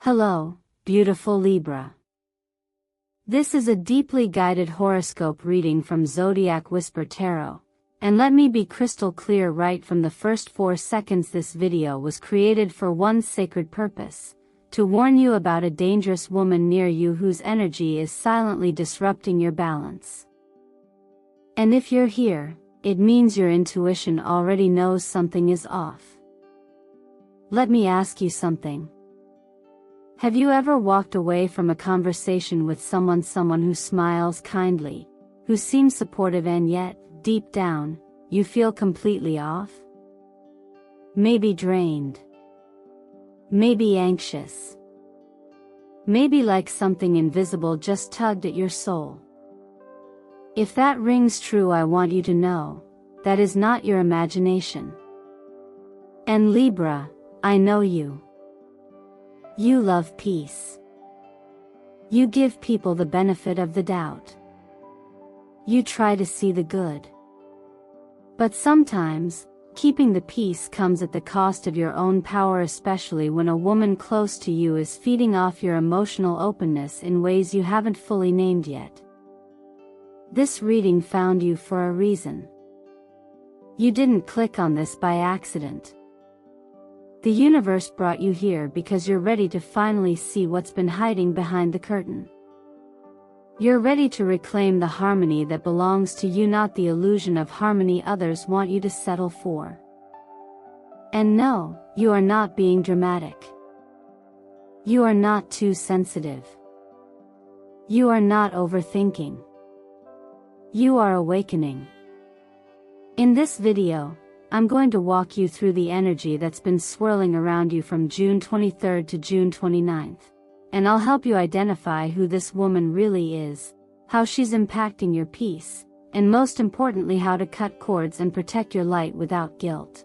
Hello, beautiful Libra. This is a deeply guided horoscope reading from Zodiac Whisper Tarot, and let me be crystal clear right from the first 4 seconds this video was created for one sacred purpose, to warn you about a dangerous woman near you whose energy is silently disrupting your balance. And if you're here, it means your intuition already knows something is off. Let me ask you something. Have you ever walked away from a conversation with someone who smiles kindly, who seems supportive and yet, deep down, you feel completely off? Maybe drained. Maybe anxious. Maybe like something invisible just tugged at your soul. If that rings true, I want you to know, that is not your imagination. And Libra, I know you. You love peace. You give people the benefit of the doubt. You try to see the good. But sometimes, keeping the peace comes at the cost of your own power, especially when a woman close to you is feeding off your emotional openness in ways you haven't fully named yet. This reading found you for a reason. You didn't click on this by accident. The universe brought you here because you're ready to finally see what's been hiding behind the curtain. You're ready to reclaim the harmony that belongs to you, not the illusion of harmony others want you to settle for. And no, you are not being dramatic. You are not too sensitive. You are not overthinking. You are awakening. In this video, I'm going to walk you through the energy that's been swirling around you from June 23rd to June 29th, and I'll help you identify who this woman really is, how she's impacting your peace, and most importantly how to cut cords and protect your light without guilt.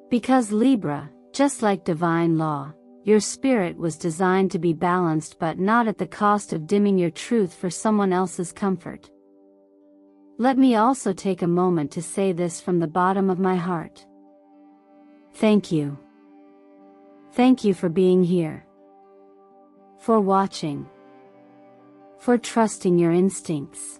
Because Libra, just like divine law, your spirit was designed to be balanced, but not at the cost of dimming your truth for someone else's comfort. Let me also take a moment to say this from the bottom of my heart. Thank you. Thank you for being here. For watching. For trusting your instincts.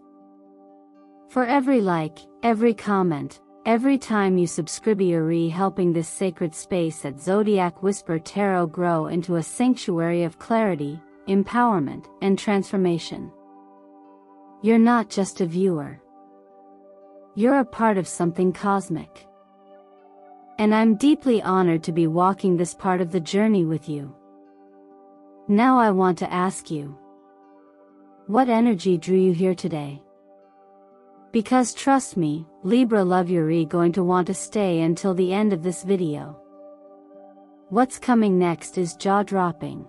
For every like, every comment, every time you subscribe, you're helping this sacred space at Zodiac Whisper Tarot grow into a sanctuary of clarity, empowerment, and transformation. You're not just a viewer. You're a part of something cosmic. And I'm deeply honored to be walking this part of the journey with you. Now I want to ask you, what energy drew you here today? Because trust me, Libra love, you're going to want to stay until the end of this video. What's coming next is jaw-dropping.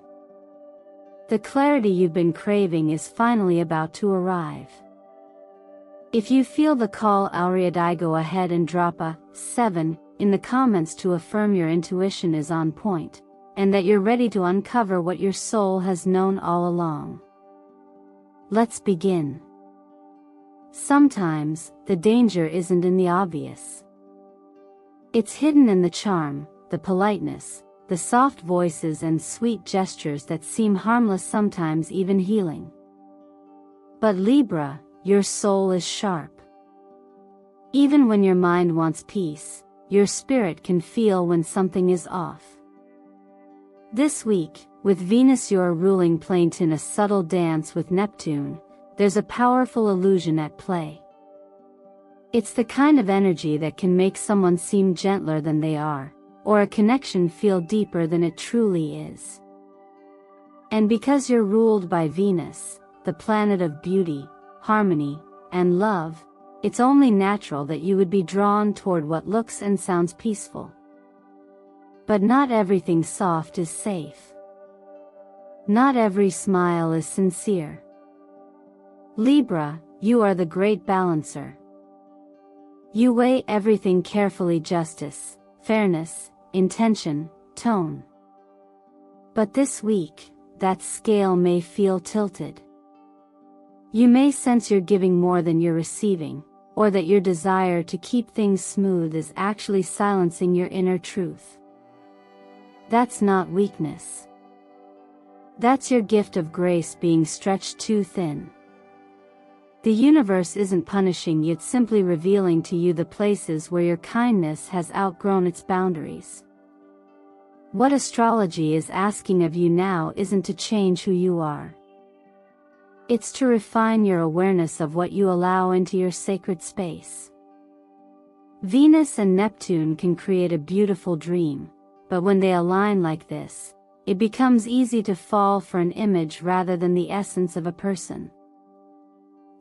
The clarity you've been craving is finally about to arrive. If you feel the call, go ahead and drop a 7 in the comments to affirm your intuition is on point, and that you're ready to uncover what your soul has known all along. Let's begin. Sometimes, the danger isn't in the obvious. It's hidden in the charm, the politeness, the soft voices and sweet gestures that seem harmless, sometimes even healing. But Libra, your soul is sharp. Even when your mind wants peace, your spirit can feel when something is off. This week, with Venus your ruling planet in a subtle dance with Neptune, there's a powerful illusion at play. It's the kind of energy that can make someone seem gentler than they are, or a connection feel deeper than it truly is. And because you're ruled by Venus, the planet of beauty, harmony, and love, it's only natural that you would be drawn toward what looks and sounds peaceful. But not everything soft is safe. Not every smile is sincere. Libra, you are the great balancer. You weigh everything carefully: justice, fairness, intention, tone. But this week, that scale may feel tilted. You may sense you're giving more than you're receiving, or that your desire to keep things smooth is actually silencing your inner truth. That's not weakness. That's your gift of grace being stretched too thin. The universe isn't punishing you, it's simply revealing to you the places where your kindness has outgrown its boundaries. What astrology is asking of you now isn't to change who you are. It's to refine your awareness of what you allow into your sacred space. Venus and Neptune can create a beautiful dream, but when they align like this, it becomes easy to fall for an image rather than the essence of a person.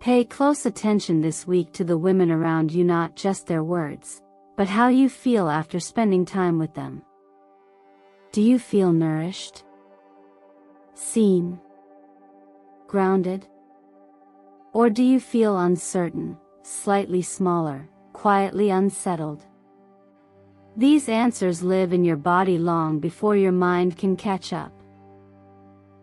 Pay close attention this week to the women around you, not just their words, but how you feel after spending time with them. Do you feel nourished? Seen? Grounded? Or do you feel uncertain, slightly smaller, quietly unsettled? These answers live in your body long before your mind can catch up.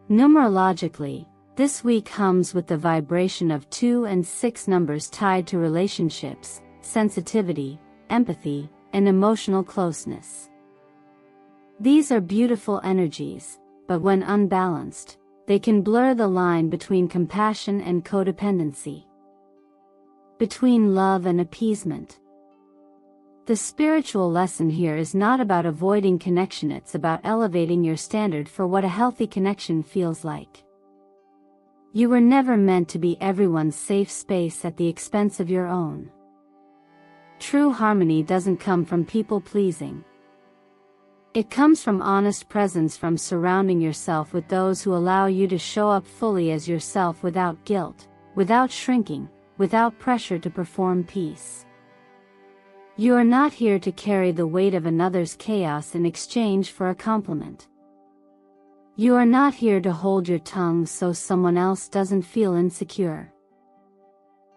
Numerologically, this week hums with the vibration of 2 and 6 numbers tied to relationships, sensitivity, empathy, and emotional closeness. These are beautiful energies, but when unbalanced, they can blur the line between compassion and codependency, between love and appeasement. The spiritual lesson here is not about avoiding connection, it's about elevating your standard for what a healthy connection feels like. You were never meant to be everyone's safe space at the expense of your own. True harmony doesn't come from people-pleasing. It comes from honest presence, from surrounding yourself with those who allow you to show up fully as yourself without guilt, without shrinking, without pressure to perform peace. You are not here to carry the weight of another's chaos in exchange for a compliment. You are not here to hold your tongue so someone else doesn't feel insecure.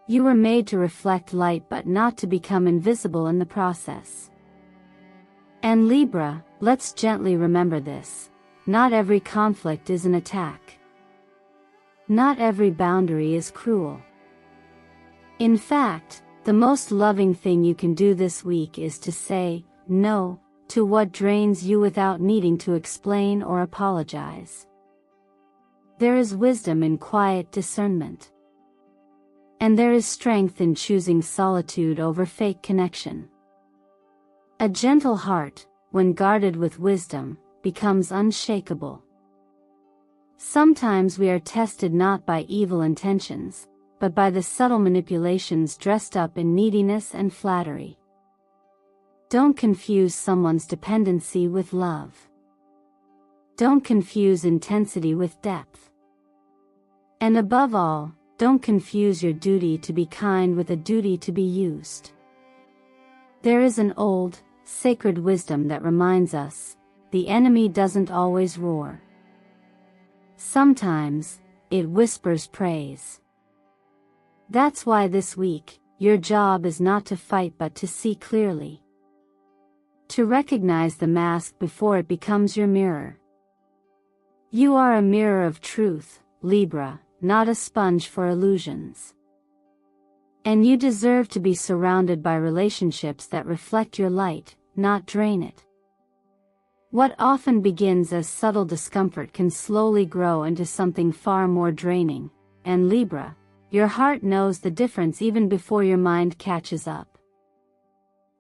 You were made to reflect light but not to become invisible in the process. And Libra, let's gently remember this: not every conflict is an attack. Not every boundary is cruel. In fact, the most loving thing you can do this week is to say no to what drains you without needing to explain or apologize. There is wisdom in quiet discernment. And there is strength in choosing solitude over fake connection. A gentle heart, when guarded with wisdom, becomes unshakable. Sometimes we are tested not by evil intentions, but by the subtle manipulations dressed up in neediness and flattery. Don't confuse someone's dependency with love. Don't confuse intensity with depth. And above all, don't confuse your duty to be kind with a duty to be used. There is an old, sacred wisdom that reminds us, the enemy doesn't always roar. Sometimes, it whispers praise. That's why this week, your job is not to fight but to see clearly. To recognize the mask before it becomes your mirror. You are a mirror of truth, Libra, not a sponge for illusions. And you deserve to be surrounded by relationships that reflect your light, not drain it. What often begins as subtle discomfort can slowly grow into something far more draining, and Libra, your heart knows the difference even before your mind catches up.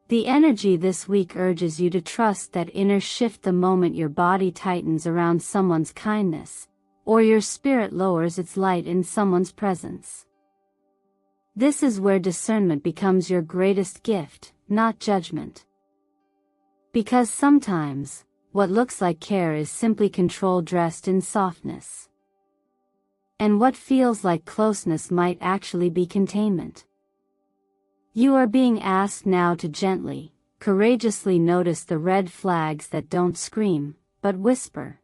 The energy this week urges you to trust that inner shift the moment your body tightens around someone's kindness, or your spirit lowers its light in someone's presence. This is where discernment becomes your greatest gift, not judgment. Because sometimes, what looks like care is simply control dressed in softness. And what feels like closeness might actually be containment. You are being asked now to gently, courageously notice the red flags that don't scream, but whisper.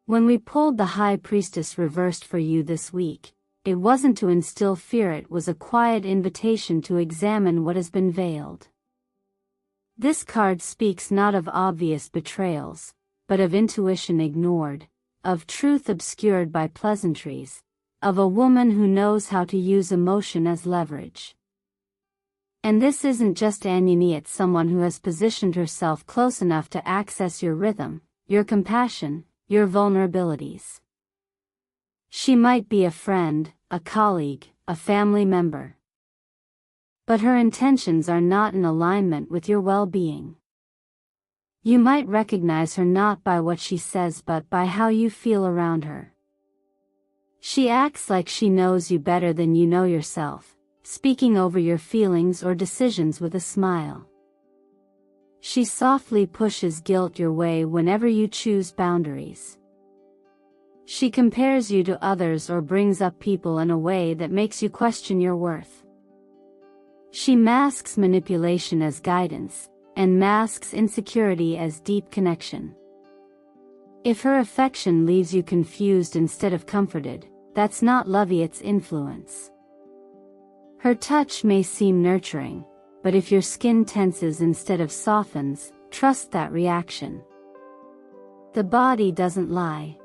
When we pulled the High Priestess reversed for you this week, it wasn't to instill fear, it was a quiet invitation to examine what has been veiled. This card speaks not of obvious betrayals, but of intuition ignored, of truth obscured by pleasantries, of a woman who knows how to use emotion as leverage. And this isn't just enemy, it's someone who has positioned herself close enough to access your rhythm, your compassion, your vulnerabilities. She might be a friend, a colleague, a family member. But her intentions are not in alignment with your well-being. You might recognize her not by what she says but by how you feel around her. She acts like she knows you better than you know yourself, speaking over your feelings or decisions with a smile. She softly pushes guilt your way whenever you choose boundaries. She compares you to others or brings up people in a way that makes you question your worth. She masks manipulation as guidance, and masks insecurity as deep connection. If her affection leaves you confused instead of comforted, that's not love, it's influence. Her touch may seem nurturing, but if your skin tenses instead of softens, trust that reaction. The body doesn't lie.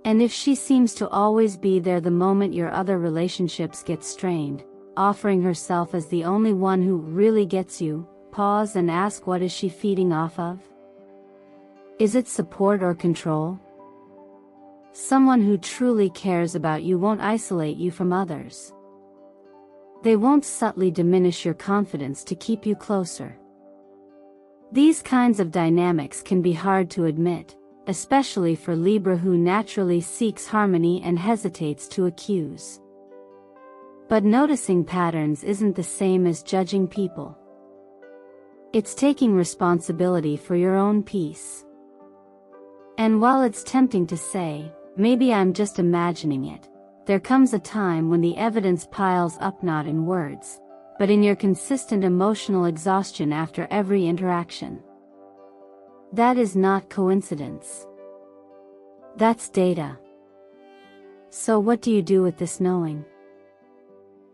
And if she seems to always be there the moment your other relationships get strained, offering herself as the only one who really gets you, pause and ask, what is she feeding off of? Is it support or control? Someone who truly cares about you won't isolate you from others. They won't subtly diminish your confidence to keep you closer. These kinds of dynamics can be hard to admit, especially for Libra, who naturally seeks harmony and hesitates to accuse. But noticing patterns isn't the same as judging people. It's taking responsibility for your own peace. And while it's tempting to say, maybe I'm just imagining it, there comes a time when the evidence piles up, not in words, but in your consistent emotional exhaustion after every interaction. That is not coincidence. That's data. So what do you do with this knowing?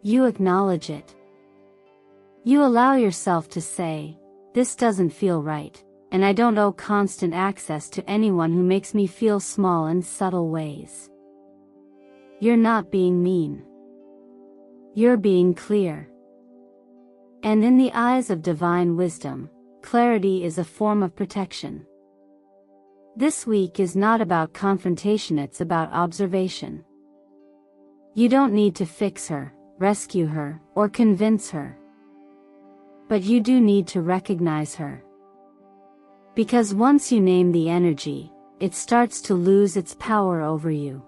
You acknowledge it. You allow yourself to say, this doesn't feel right, and I don't owe constant access to anyone who makes me feel small in subtle ways. You're not being mean. You're being clear. And in the eyes of divine wisdom, clarity is a form of protection. This week is not about confrontation, it's about observation. You don't need to fix her, rescue her, or convince her. But you do need to recognize her. Because once you name the energy, it starts to lose its power over you.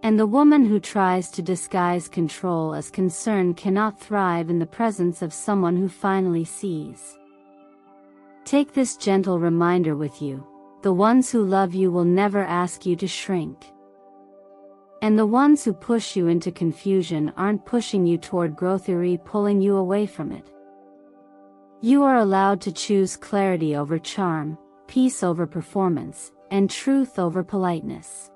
And the woman who tries to disguise control as concern cannot thrive in the presence of someone who finally sees. Take this gentle reminder with you: the ones who love you will never ask you to shrink. And the ones who push you into confusion aren't pushing you toward growth, they're pulling you away from it. You are allowed to choose clarity over charm, peace over performance, and truth over politeness.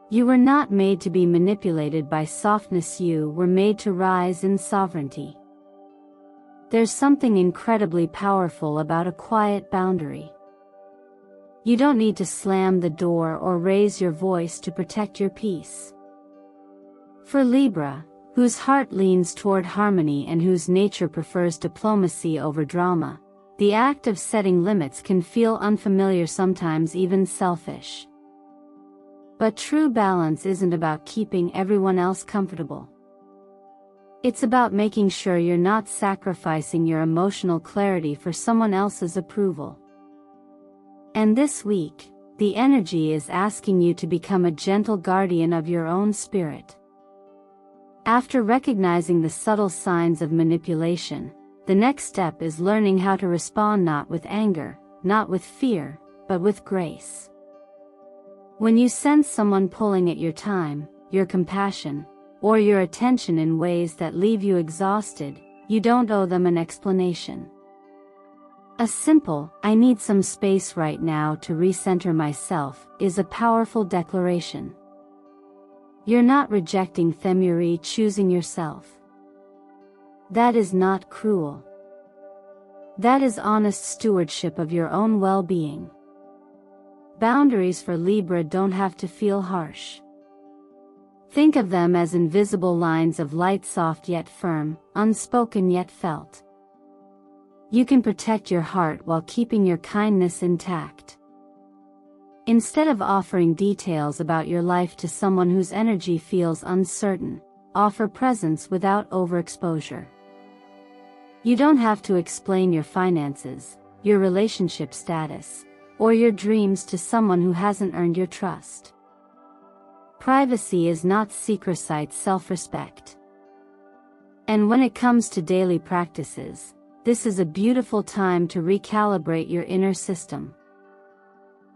You were not made to be manipulated by softness, you were made to rise in sovereignty. There's something incredibly powerful about a quiet boundary. You don't need to slam the door or raise your voice to protect your peace. For Libra, whose heart leans toward harmony and whose nature prefers diplomacy over drama, the act of setting limits can feel unfamiliar, sometimes even selfish. But true balance isn't about keeping everyone else comfortable. It's about making sure you're not sacrificing your emotional clarity for someone else's approval. And this week, the energy is asking you to become a gentle guardian of your own spirit. After recognizing the subtle signs of manipulation, the next step is learning how to respond, not with anger, not with fear, but with grace. When you sense someone pulling at your time, your compassion, or your attention in ways that leave you exhausted, you don't owe them an explanation. A simple, "I need some space right now to recenter myself," is a powerful declaration. You're not rejecting them, you're choosing yourself. That is not cruel. That is honest stewardship of your own well-being. Boundaries for Libra don't have to feel harsh. Think of them as invisible lines of light, soft yet firm, unspoken yet felt. You can protect your heart while keeping your kindness intact. Instead of offering details about your life to someone whose energy feels uncertain, offer presence without overexposure. You don't have to explain your finances, your relationship status, or your dreams to someone who hasn't earned your trust. Privacy is not secret, self-respect. And when it comes to daily practices, this is a beautiful time to recalibrate your inner system.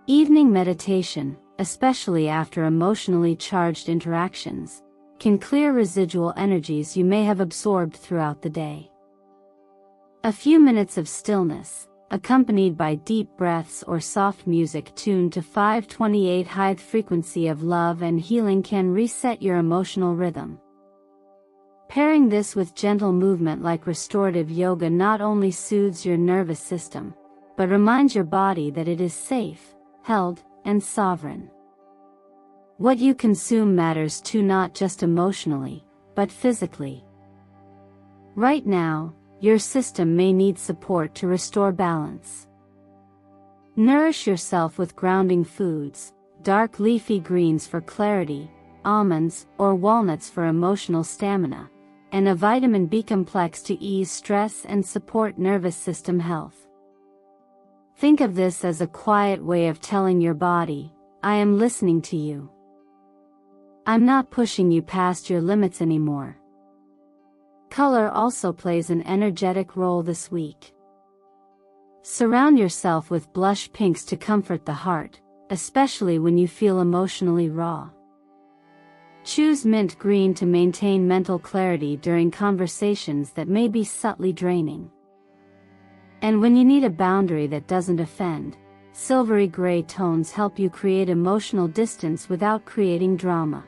Evening meditation, especially after emotionally charged interactions, can clear residual energies you may have absorbed throughout the day. A few minutes of stillness, accompanied by deep breaths or soft music tuned to 528 Hz frequency of love and healing, can reset your emotional rhythm. Pairing this with gentle movement like restorative yoga not only soothes your nervous system, but reminds your body that it is safe, held, and sovereign. What you consume matters too, not just emotionally, but physically. Right now, your system may need support to restore balance. Nourish yourself with grounding foods, dark leafy greens for clarity, almonds or walnuts for emotional stamina, and a vitamin B complex to ease stress and support nervous system health. Think of this as a quiet way of telling your body, I am listening to you. I'm not pushing you past your limits anymore. Color also plays an energetic role this week. Surround yourself with blush pinks to comfort the heart, especially when you feel emotionally raw. Choose mint green to maintain mental clarity during conversations that may be subtly draining. And when you need a boundary that doesn't offend, silvery gray tones help you create emotional distance without creating drama.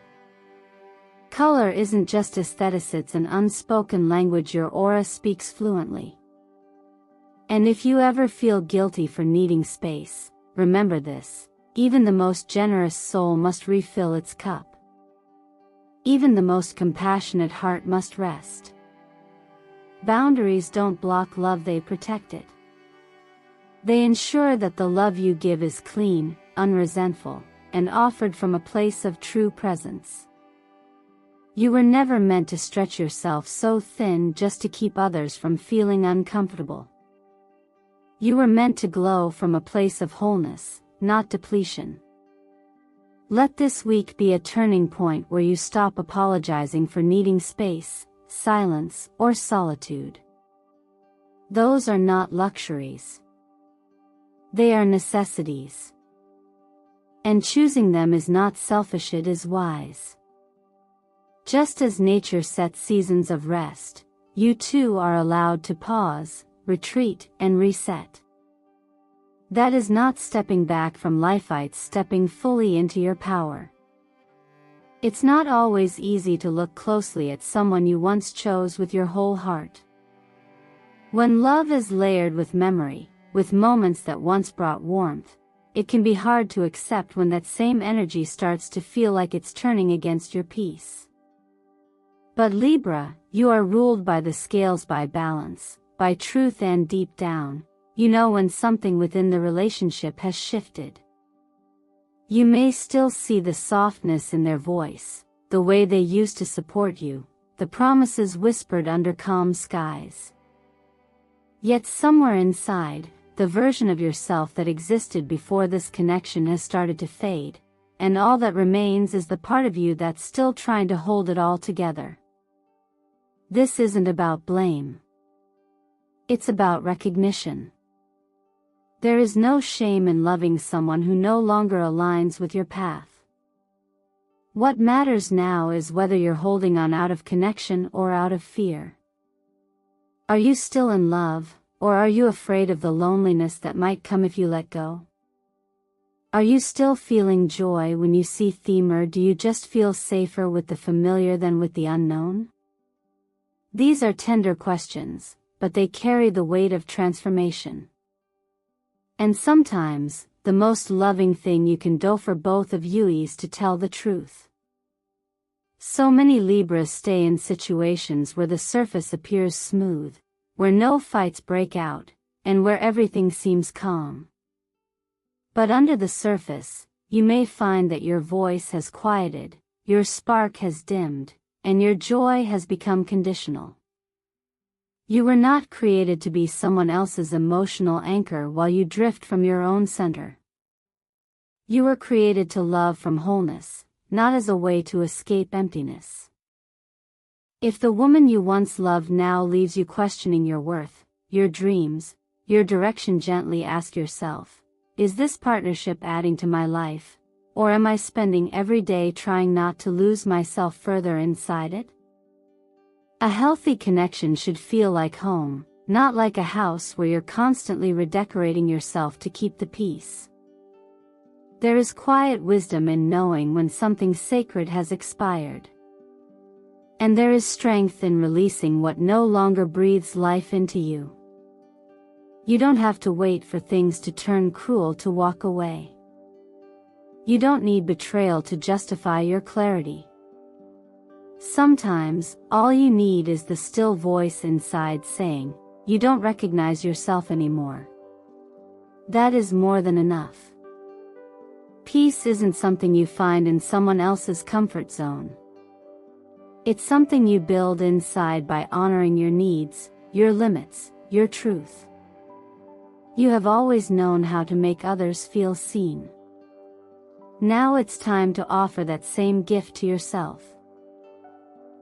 Color isn't just aesthetics, it's an unspoken language your aura speaks fluently. And if you ever feel guilty for needing space, remember this: even the most generous soul must refill its cup. Even the most compassionate heart must rest. Boundaries don't block love, they protect it. They ensure that the love you give is clean, unresentful, and offered from a place of true presence. You were never meant to stretch yourself so thin just to keep others from feeling uncomfortable. You were meant to glow from a place of wholeness, not depletion. Let this week be a turning point where you stop apologizing for needing space, silence, or solitude. Those are not luxuries. They are necessities. And choosing them is not selfish, it is wise. Just as nature sets seasons of rest, you too are allowed to pause, retreat, and reset. That is not stepping back from life, it's stepping fully into your power. It's not always easy to look closely at someone you once chose with your whole heart. When love is layered with memory, with moments that once brought warmth, it can be hard to accept when that same energy starts to feel like it's turning against your peace. But Libra, you are ruled by the scales, by balance, by truth, and deep down, you know when something within the relationship has shifted. You may still see the softness in their voice, the way they used to support you, the promises whispered under calm skies. Yet somewhere inside, the version of yourself that existed before this connection has started to fade, and all that remains is the part of you that's still trying to hold it all together. This isn't about blame. It's about recognition. There is no shame in loving someone who no longer aligns with your path. What matters now is whether you're holding on out of connection or out of fear. Are you still in love, or are you afraid of the loneliness that might come if you let go? Are you still feeling joy when you see theme, or do you just feel safer with the familiar than with the unknown? These are tender questions, but they carry the weight of transformation. And sometimes, the most loving thing you can do for both of you is to tell the truth. So many Libras stay in situations where the surface appears smooth, where no fights break out, and where everything seems calm. But under the surface, you may find that your voice has quieted, your spark has dimmed, and your joy has become conditional. You were not created to be someone else's emotional anchor while you drift from your own center. You were created to love from wholeness, not as a way to escape emptiness. If the woman you once loved now leaves you questioning your worth, your dreams, your direction, gently ask yourself, is this partnership adding to my life, or am I spending every day trying not to lose myself further inside it? A healthy connection should feel like home, not like a house where you're constantly redecorating yourself to keep the peace. There is quiet wisdom in knowing when something sacred has expired. And there is strength in releasing what no longer breathes life into you. You don't have to wait for things to turn cruel to walk away. You don't need betrayal to justify your clarity. Sometimes, all you need is the still voice inside saying, you don't recognize yourself anymore. That is more than enough. Peace isn't something you find in someone else's comfort zone. It's something you build inside by honoring your needs, your limits, your truth. You have always known how to make others feel seen. Now it's time to offer that same gift to yourself.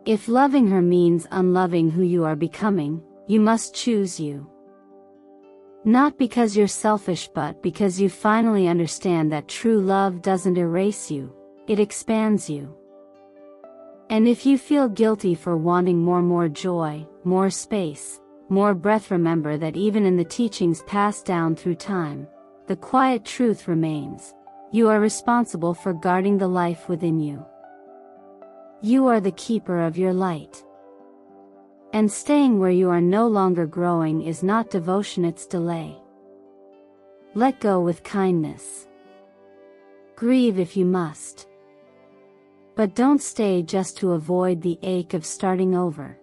If loving her means unloving who you are becoming, you must choose you. Not because you're selfish, but because you finally understand that true love doesn't erase you, it expands you. And if you feel guilty for wanting more joy, more space, more breath, remember that even in the teachings passed down through time, the quiet truth remains. You are responsible for guarding the life within you. You are the keeper of your light. And staying where you are no longer growing is not devotion, it's delay. Let go with kindness. Grieve if you must. But don't stay just to avoid the ache of starting over.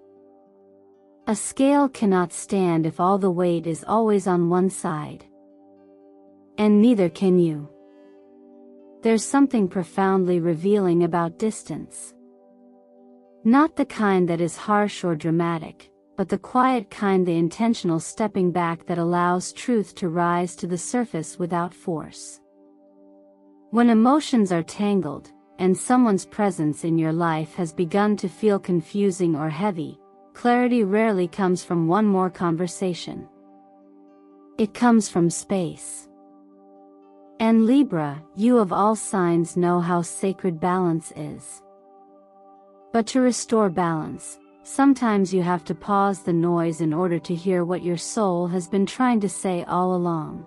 A scale cannot stand if all the weight is always on one side. And neither can you. There's something profoundly revealing about distance. Not the kind that is harsh or dramatic, but the quiet kind, the intentional stepping back that allows truth to rise to the surface without force. When emotions are tangled, and someone's presence in your life has begun to feel confusing or heavy, clarity rarely comes from one more conversation. It comes from space. And Libra, you of all signs know how sacred balance is. But to restore balance, sometimes you have to pause the noise in order to hear what your soul has been trying to say all along.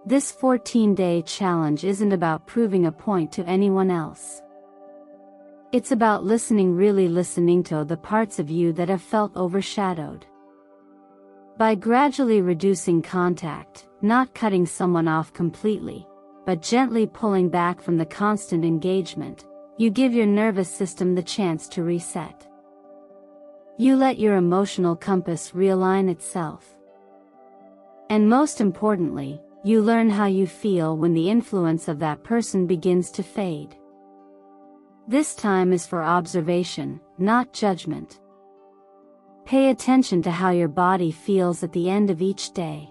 This 14-day challenge isn't about proving a point to anyone else. It's about listening, really listening to the parts of you that have felt overshadowed. By gradually reducing contact, not cutting someone off completely, but gently pulling back from the constant engagement, you give your nervous system the chance to reset. You let your emotional compass realign itself. And most importantly, you learn how you feel when the influence of that person begins to fade. This time is for observation, not judgment. Pay attention to how your body feels at the end of each day.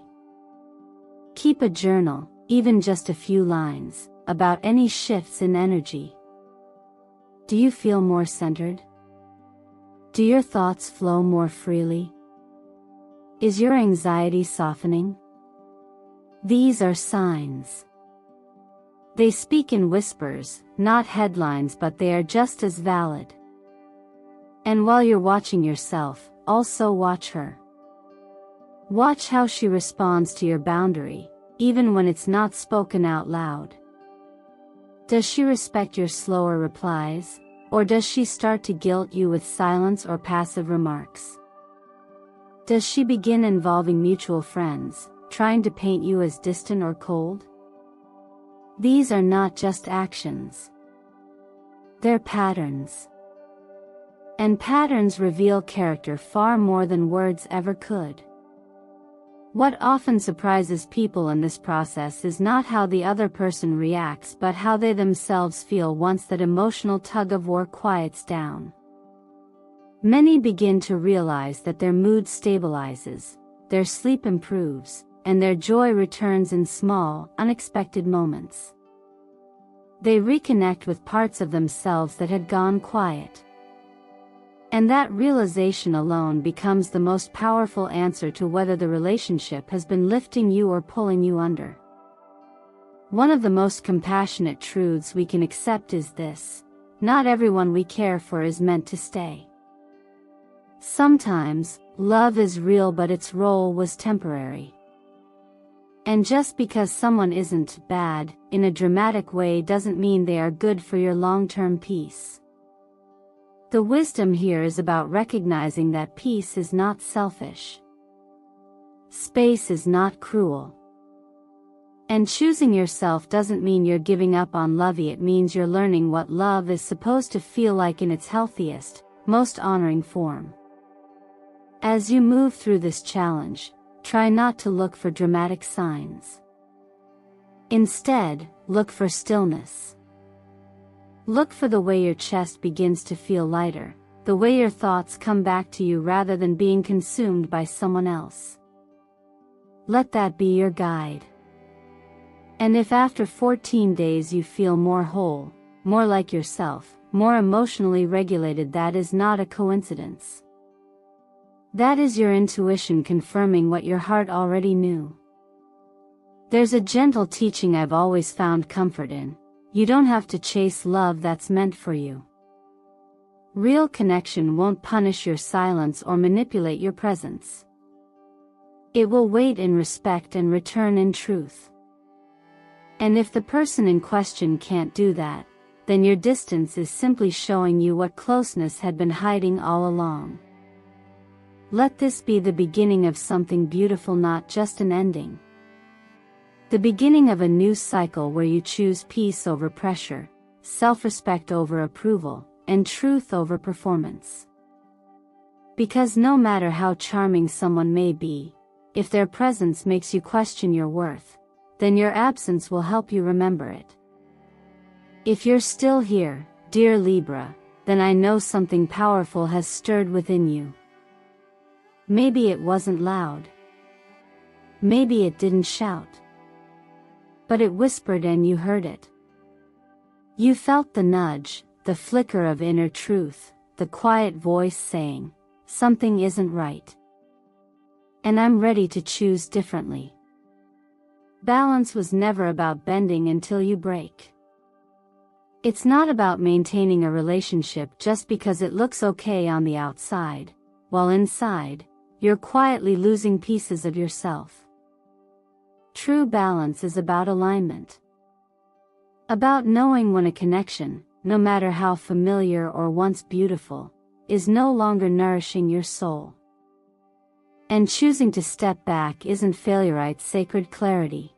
Keep a journal, even just a few lines, about any shifts in energy. Do you feel more centered? Do your thoughts flow more freely? Is your anxiety softening? These are signs. They speak in whispers, not headlines, but they are just as valid. And while you're watching yourself, also watch her. Watch how she responds to your boundary, even when it's not spoken out loud. Does she respect your slower replies, or does she start to guilt you with silence or passive remarks? Does she begin involving mutual friends, trying to paint you as distant or cold? These are not just actions. They're patterns. And patterns reveal character far more than words ever could. What often surprises people in this process is not how the other person reacts but how they themselves feel once that emotional tug-of-war quiets down. Many begin to realize that their mood stabilizes, their sleep improves, and their joy returns in small, unexpected moments. They reconnect with parts of themselves that had gone quiet. And that realization alone becomes the most powerful answer to whether the relationship has been lifting you or pulling you under. One of the most compassionate truths we can accept is this: not everyone we care for is meant to stay. Sometimes, love is real but its role was temporary. And just because someone isn't bad, in a dramatic way, doesn't mean they are good for your long-term peace. The wisdom here is about recognizing that peace is not selfish. Space is not cruel. And choosing yourself doesn't mean you're giving up on love, it means you're learning what love is supposed to feel like in its healthiest, most honoring form. As you move through this challenge, try not to look for dramatic signs. Instead, look for stillness. Look for the way your chest begins to feel lighter, the way your thoughts come back to you rather than being consumed by someone else. Let that be your guide. And if after 14 days you feel more whole, more like yourself, more emotionally regulated, that is not a coincidence. That is your intuition confirming what your heart already knew. There's a gentle teaching I've always found comfort in: you don't have to chase love that's meant for you. Real connection won't punish your silence or manipulate your presence. It will wait in respect and return in truth. And if the person in question can't do that, then your distance is simply showing you what closeness had been hiding all along. Let this be the beginning of something beautiful, not just an ending. The beginning of a new cycle where you choose peace over pressure, self-respect over approval, and truth over performance. Because no matter how charming someone may be, if their presence makes you question your worth, then your absence will help you remember it. If you're still here, dear Libra, then I know something powerful has stirred within you. Maybe it wasn't loud. Maybe it didn't shout. But it whispered and you heard it. You felt the nudge, the flicker of inner truth, the quiet voice saying, "Something isn't right. And I'm ready to choose differently." Balance was never about bending until you break. It's not about maintaining a relationship just because it looks okay on the outside, while inside, you're quietly losing pieces of yourself. True balance is about alignment. About knowing when a connection, no matter how familiar or once beautiful, is no longer nourishing your soul. And choosing to step back isn't failure, it's sacred clarity.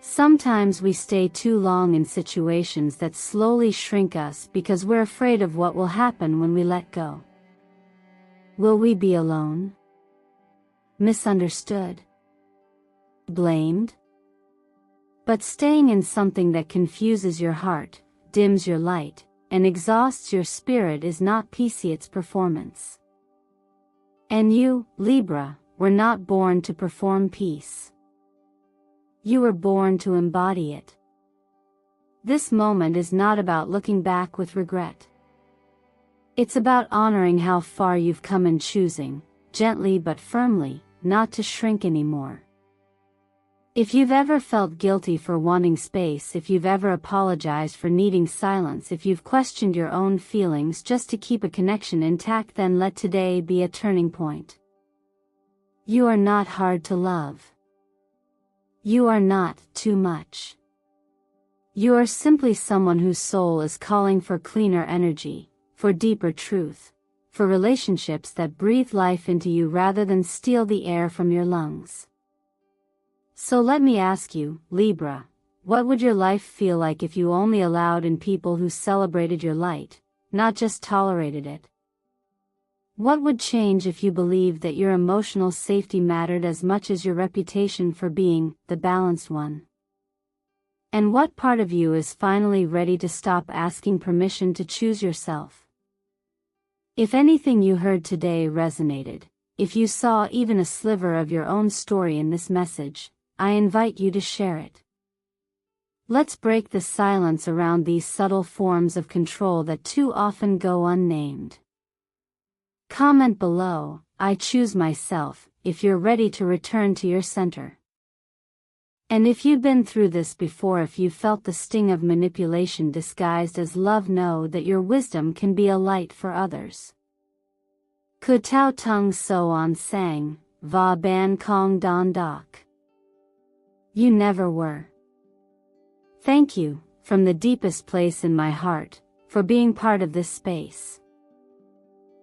Sometimes we stay too long in situations that slowly shrink us because we're afraid of what will happen when we let go. Will we be alone? Misunderstood? Blamed? But staying in something that confuses your heart, dims your light, and exhausts your spirit is not peace, it's performance. And you, Libra, were not born to perform peace. You were born to embody it. This moment is not about looking back with regret. It's about honoring how far you've come and choosing, gently but firmly, not to shrink anymore. If you've ever felt guilty for wanting space, if you've ever apologized for needing silence, if you've questioned your own feelings just to keep a connection intact, then let today be a turning point. You are not hard to love. You are not too much. You are simply someone whose soul is calling for cleaner energy, for deeper truth, for relationships that breathe life into you rather than steal the air from your lungs. So let me ask you, Libra, what would your life feel like if you only allowed in people who celebrated your light, not just tolerated it? What would change if you believed that your emotional safety mattered as much as your reputation for being the balanced one? And what part of you is finally ready to stop asking permission to choose yourself? If anything you heard today resonated, if you saw even a sliver of your own story in this message, I invite you to share it. Let's break the silence around these subtle forms of control that too often go unnamed. Comment below, "I choose myself," if you're ready to return to your center. And if you've been through this before, if you felt the sting of manipulation disguised as love, know that your wisdom can be a light for others. Ku Tao Tung So On Sang, Va Ban Kong Don Dak. You never were. Thank you, from the deepest place in my heart, for being part of this space.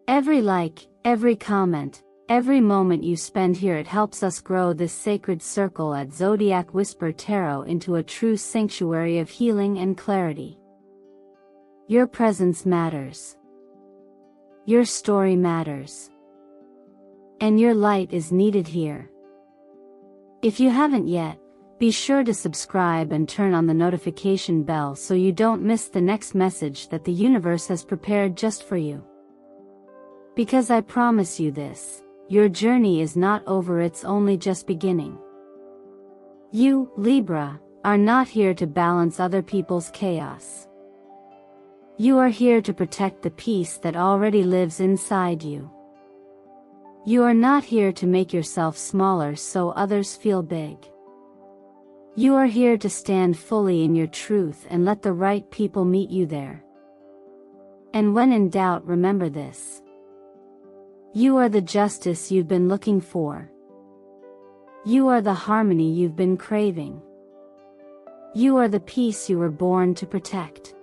Every like, every comment, every moment you spend here, it helps us grow this sacred circle at Zodiac Whisper Tarot into a true sanctuary of healing and clarity. Your presence matters. Your story matters. And your light is needed here. If you haven't yet, be sure to subscribe and turn on the notification bell so you don't miss the next message that the universe has prepared just for you. Because I promise you this, your journey is not over, it's only just beginning. You, Libra, are not here to balance other people's chaos. You are here to protect the peace that already lives inside you. You are not here to make yourself smaller so others feel big. You are here to stand fully in your truth and let the right people meet you there. And when in doubt, remember this. You are the justice you've been looking for. You are the harmony you've been craving. You are the peace you were born to protect.